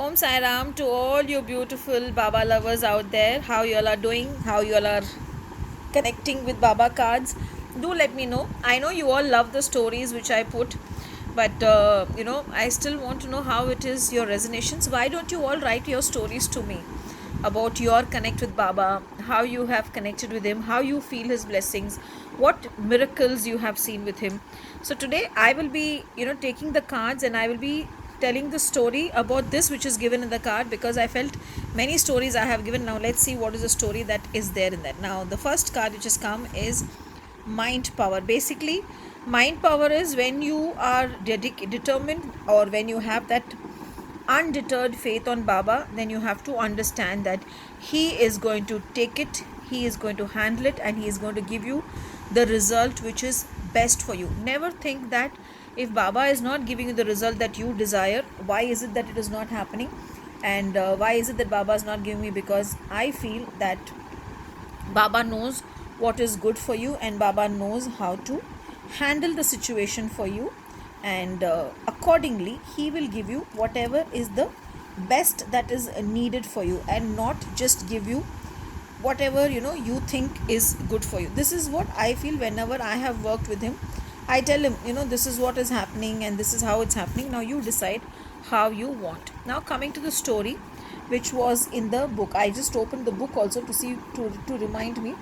Om Sai Ram to all you beautiful Baba lovers out there. How you all are doing? How you all are connecting with Baba cards? Do let me know. I know you all love the stories which I put, but I still want to know how it is your resonations. Why don't you all write your stories to me about your connect with Baba, how you have connected with him, how you feel his blessings, what miracles you have seen with him. So today I will be taking the cards and I will be telling the story about this which is given in the card, because I felt many stories I have given. Now let's see what is the story that is there in that. Now the first card which has come is mind power. Basically, mind power is when you are determined, or when you have that undeterred faith on Baba, then you have to understand that he is going to take it, he is going to handle it, and he is going to give you the result which is best for you. Never think that if Baba is not giving you the result that you desire, why is it that it is not happening, and why is it that Baba is not giving me? Because I feel that Baba knows what is good for you, and Baba knows how to handle the situation for you, and accordingly he will give you whatever is the best that is needed for you, and not just give you whatever you think is good for you. This is what I feel whenever I have worked with him. I tell him, this is what is happening and this is how it's happening. Now you decide how you want. Now coming to the story which was in the book, I just opened the book also to see, to remind me.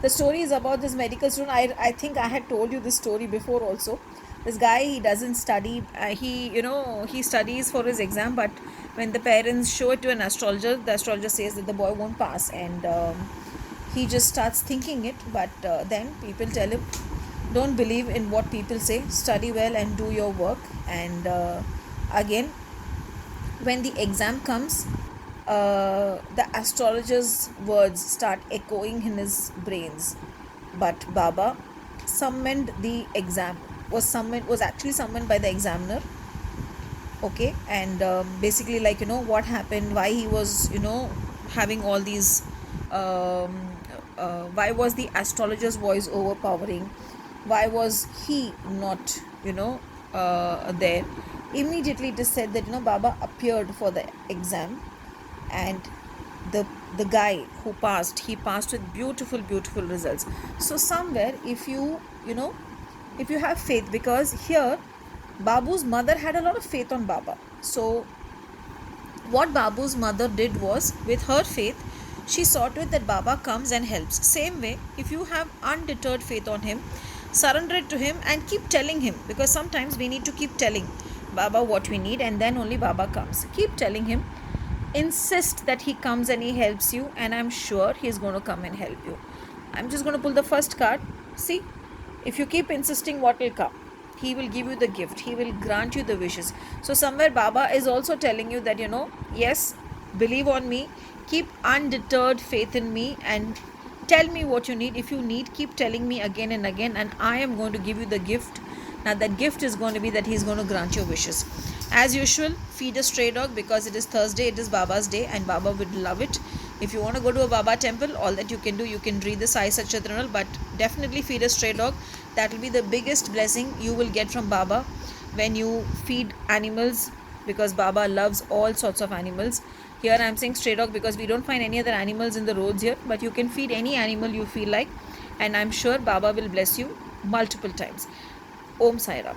The story is about this medical student. I think I had told you this story before also. This guy, he doesn't study, he studies for his exam, but when the parents show it to an astrologer, the astrologer says that the boy won't pass, and he just starts thinking it. But then people tell him, don't believe in what people say, study well and do your work. And again, when the exam comes, the astrologer's words start echoing in his brains. But Baba summoned the exam, was actually summoned by the examiner. Okay, and basically, what happened, why he was having all these, why was the astrologer's voice overpowering, why was he not there. Immediately it is said that Baba appeared for the exam, and the guy who passed, he passed with beautiful results. So somewhere, if you if you have faith, because here Babu's mother had a lot of faith on Baba. So what Babu's mother did was, with her faith, she saw to it that Baba comes and helps. Same way, if you have undeterred faith on him, surrender it to him and keep telling him, because sometimes we need to keep telling Baba what we need, and then only Baba comes. Keep telling him, insist that he comes and he helps you, and I'm sure he's going to come and help you. I'm just going to pull the first card. See, if you keep insisting, what will come? He will give you the gift, he will grant you the wishes. So somewhere Baba is also telling you that yes, believe on me, keep undeterred faith in me, and tell me what you need. If you need, keep telling me again and again, and I am going to give you the gift. Now that gift is going to be that he's going to grant your wishes. As usual, feed a stray dog, because it is Thursday, it is Baba's day, and Baba would love it. If you want to go to a Baba temple, all that you can do, you can read the Sai Satchatranal, but definitely feed a stray dog. That will be the biggest blessing you will get from Baba when you feed animals, because Baba loves all sorts of animals. Here I am saying stray dog because we don't find any other animals in the roads here, but you can feed any animal you feel like, and I'm sure Baba will bless you multiple times. Om Sai Ram.